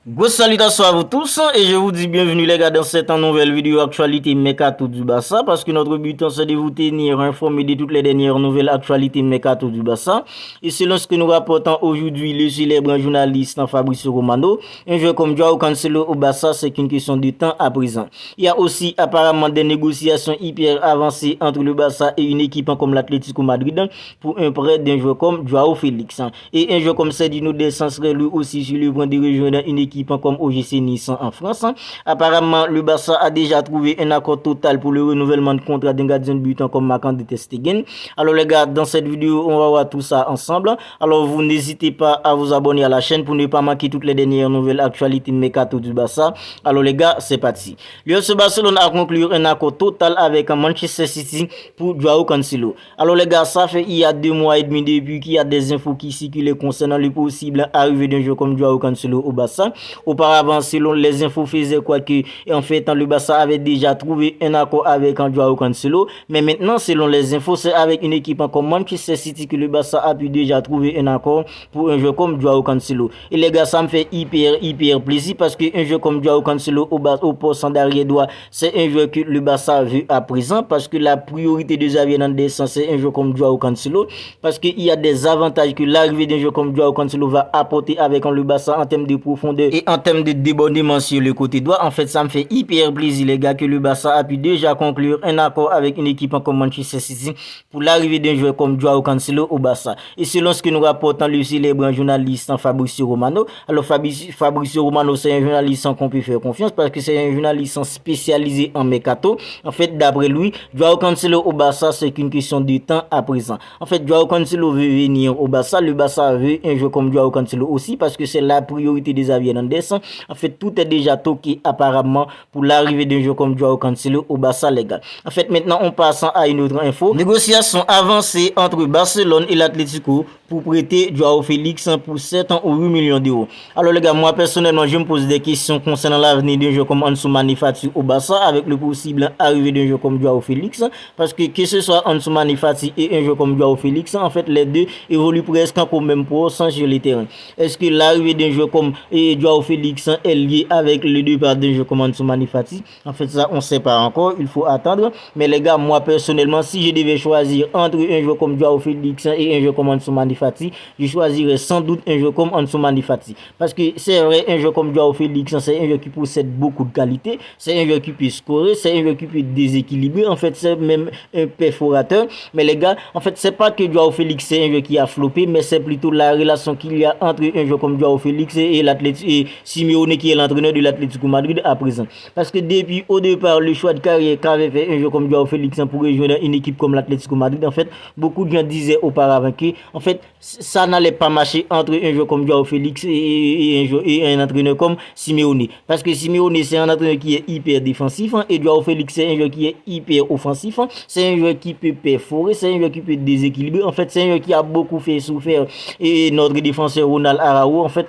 Grosse salutation à vous tous et je vous dis bienvenue les gars dans cette nouvelle vidéo actualité Mercato du Barça parce que notre but c'est de vous tenir informé de toutes les dernières nouvelles actualités Mercato du Barça et selon ce que nous rapportons aujourd'hui le célèbre journaliste Fabrizio Romano, un joueur comme Joao Cancelo au Barça c'est qu'une question de temps à présent. Il y a aussi apparemment des négociations hyper avancées entre le Barça et une équipe comme l'Atlético Madrid pour un prêt d'un joueur comme Joao Félix et un joueur comme Sedino Descens serait lui aussi sur le point de rejoindre une équipe comme OGC Nice en France. Apparemment, le Barça a déjà trouvé un accord total pour le renouvellement de contrat d'un gardien de but comme Marc-André ter Stegen. Alors les gars, dans cette vidéo, on va voir tout ça ensemble. Alors vous n'hésitez pas à vous abonner à la chaîne pour ne pas manquer toutes les dernières nouvelles actualités de Mercato du Barça. Alors les gars, c'est parti. L'UFC Barcelone a conclu un accord total avec Manchester City pour Joao Cancelo. Alors les gars, ça fait il y a 2 mois et demi depuis qu'il y a des infos qui circulent concernant le possible arrivée d'un joueur comme Joao Cancelo au Barça. Auparavant, selon les infos, faisait quoi que, en fait, le Barça avait déjà trouvé un accord avec Joao Cancelo. Mais maintenant, selon les infos, c'est avec une équipe comme Manchester City que le Barça a pu déjà trouver un accord pour un joueur comme Joao Cancelo. Et les gars, ça me fait hyper plaisir parce qu'un joueur comme Joao Cancelo au poste d'arrière droit, c'est un joueur que le Barça veut à présent parce que la priorité de Xavi Hernandez, c'est un joueur comme Joao Cancelo parce qu'il y a des avantages que l'arrivée d'un joueur comme Joao Cancelo va apporter avec le Barça en termes de profondeur et en termes de débordement sur le côté droit. En fait, ça me fait hyper plaisir les gars que le Barça a pu déjà conclure un accord avec une équipe comme Manchester City pour l'arrivée d'un joueur comme Joao Cancelo au Barça. Et selon ce que nous rapportons le célèbre journaliste Fabrizio Romano, alors Fabrizio Romano c'est un journaliste qu'on peut faire confiance parce que c'est un journaliste spécialisé en mercato. En fait, d'après lui, Joao Cancelo au Barça c'est qu'une question de temps à présent. En fait, Joao Cancelo veut venir au Barça, le Barça veut un joueur comme Joao Cancelo aussi parce que c'est la priorité des Xavi Hernandez. En fait, tout est déjà toqué apparemment pour l'arrivée d'un joueur comme Joao Cancelo au Barça légal. En fait, maintenant, on passe à une autre info. Négociations avancées entre Barcelone et l'Atlético pour prêter Joao Félix pour 7 ans ou 8 millions d'euros. Alors les gars, moi personnellement, je me pose des questions concernant l'avenir d'un joueur comme Ansu Fati au Barça avec le possible arrivée d'un joueur comme Joao Félix parce que ce soit Ansu Fati et un joueur comme Joao Félix, en fait, les deux évoluent presque au même poste sur le terrain. Est-ce que l'arrivée d'un joueur comme Joao Félix est lié avec le départ d'un joueur comme Ansu Fati? En fait, ça, on ne sait pas encore, il faut attendre. Mais les gars, moi personnellement, si je devais choisir entre un joueur comme Joao Félix et un joueur comme Ansu Fati, je choisirais sans doute un joueur comme Ansu Fati. Parce que c'est vrai, un joueur comme Joao Félix, c'est un joueur qui possède beaucoup de qualité, c'est un joueur qui peut scorer, c'est un joueur qui peut déséquilibrer, en fait, c'est même un perforateur. Mais les gars, en fait, c'est pas que Joao Félix c'est un joueur qui a floppé, mais c'est plutôt la relation qu'il y a entre un joueur comme Joao Félix et Simeone qui est l'entraîneur de l'Atlético Madrid à présent. Parce que depuis au départ, le choix de carrière qu'avait fait un joueur comme Joao Félix pour rejoindre une équipe comme l'Atlético Madrid, en fait, beaucoup de gens disaient auparavant que, en fait, ça n'allait pas marcher entre un joueur comme Joao Félix et un entraîneur comme Simeone. Parce que Simeone, c'est un entraîneur qui est hyper défensif et Joao Félix, c'est un joueur qui est hyper offensif. C'est un joueur qui peut perforer, c'est un joueur qui peut déséquilibrer. En fait, c'est un joueur qui a beaucoup fait souffrir et notre défenseur Ronald Araujo. En fait,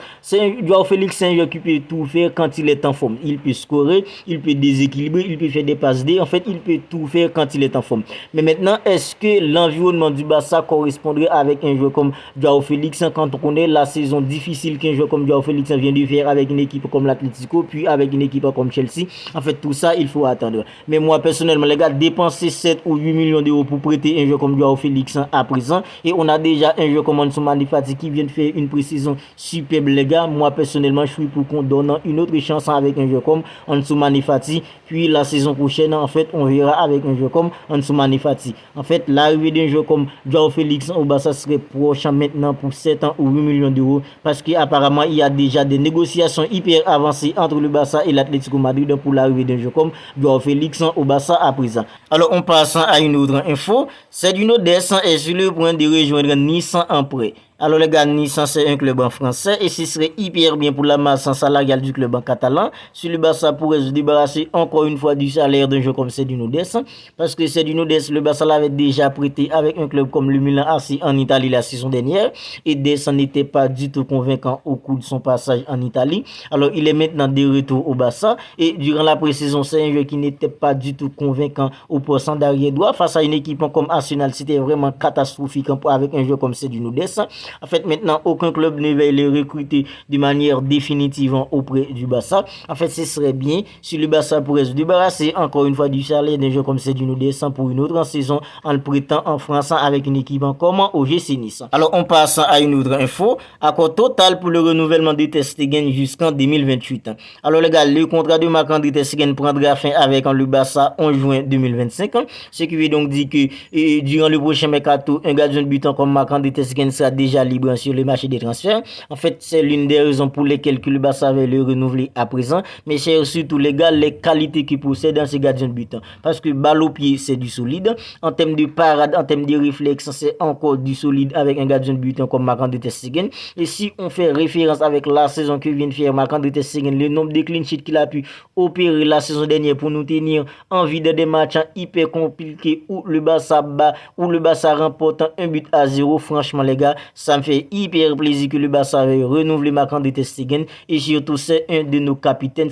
Joao Félix, c'est un joueur qui peut tout faire quand il est en forme. Il peut scorer, il peut déséquilibrer, il peut faire des passes D. En fait, il peut tout faire quand il est en forme. Mais maintenant, est-ce que l'environnement du Barça correspondrait avec un joueur comme Joao Félix quand on connaît la saison difficile qu'un joueur comme Joao Félix vient de faire avec une équipe comme l'Atlético, puis avec une équipe comme Chelsea? En fait, tout ça, il faut attendre. Mais moi, personnellement, les gars, dépenser 7 ou 8 millions d'euros pour prêter un joueur comme Joao Félix à présent, et on a déjà un joueur comme Ansu Fati qui vient de faire une précision superbe, les gars. Moi, personnellement, je suis pour qu'on donne une autre chance avec un joueur comme Ansu Fati. Puis la saison prochaine, en fait, on verra avec un joueur comme Ansu Fati. En fait, l'arrivée d'un joueur comme Joao Félix au Barça serait proche maintenant pour 7 ans ou 8 millions d'euros parce qu'apparemment, il y a déjà des négociations hyper avancées entre le Barça et l'Atlético Madrid pour l'arrivée d'un joueur comme Joao Félix au Barça à présent. Alors, on passe à une autre info. Sedino Descens est sur le point de rejoindre Nice en prêt. Alors les gars, Nice c'est un club en français et ce serait hyper bien pour la masse salariale du club en catalan si le Barça pourrait se débarrasser encore une fois du salaire d'un joueur comme Sedino Descens parce que Sedino Descens, le Barça l'avait déjà prêté avec un club comme le Milan AC en Italie la saison dernière et Descens n'était pas du tout convaincant au cours de son passage en Italie. Alors il est maintenant de retour au Barça et durant la pré-saison c'est un joueur qui n'était pas du tout convaincant au poste d'arrière droit face à une équipe comme Arsenal. C'était vraiment catastrophique avec un joueur comme Sedino Descens. En fait, maintenant, aucun club ne va les recruter de manière définitive auprès du Barça. En fait, ce serait bien si le Barça pourrait se débarrasser encore une fois du salaire d'un joueur comme Sergio Dest pour une autre saison en le prêtant en France avec une équipe comme OGC Nice. Alors, on passe à une autre info. Accord total pour le renouvellement de Ter Stegen jusqu'en 2028. Alors, les gars, le contrat de Marc-André Ter Stegen prendra fin avec le Barça en juin 2025. Ce qui veut donc dire que durant le prochain mercato, un gardien de but comme Marc-André Ter Stegen sera déjà libre sur le marché des transferts. En fait, c'est l'une des raisons pour lesquelles le Barça avait le renouveler à présent. Mais c'est surtout les gars, les qualités qu'il possède dans ces gardiens de but. Parce que balle au pied, c'est du solide. En termes de parade, en termes de réflexe, c'est encore du solide avec un gardien de but comme Marc-André Ter Stegen. Et si on fait référence avec la saison que vient de faire Marc-André Ter Stegen, le nombre de clean sheets qu'il a pu opérer la saison dernière pour nous tenir en vue de des matchs hyper compliqués où le Barça bat, où le Barça remporte 1-0, franchement les gars, ça me fait hyper plaisir que le Barça veuille renouveler Marc-André Ter Stegen. Et surtout, c'est un de nos capitaines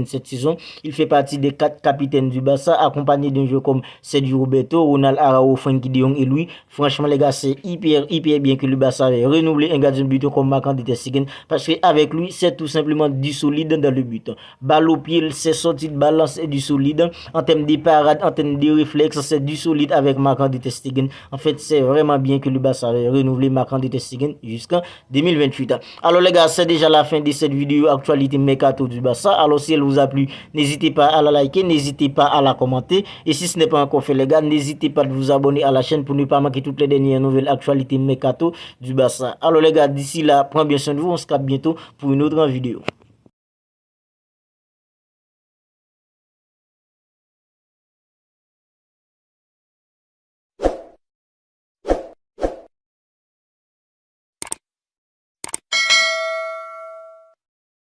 cette saison. Il fait partie des 4 capitaines du Barça, accompagné d'un joueur comme Sergio Roberto, Ronald Araujo, Frenkie de Jong et lui. Franchement les gars, c'est hyper bien que le Barça veuille renouveler un gardien de but comme Marc-André Ter Stegen, parce qu'avec lui, c'est tout simplement du solide dans le but. Balle au pied, c'est sorti de balance et du solide. En termes de parade, en termes de réflexe, c'est du solide avec Marc-André Ter Stegen. En fait, c'est vraiment bien que le Barça veuille renouveler Marc-André Ter Stegen jusqu'en 2028. Alors les gars, c'est déjà la fin de cette vidéo actualité mercato du Barça. Alors si elle vous a plu, n'hésitez pas à la liker, n'hésitez pas à la commenter. Et si ce n'est pas encore fait les gars, n'hésitez pas à vous abonner à la chaîne pour ne pas manquer toutes les dernières nouvelles actualités mercato du Barça. Alors les gars, d'ici là, prenez bien soin de vous, on se capte bientôt pour une autre vidéo.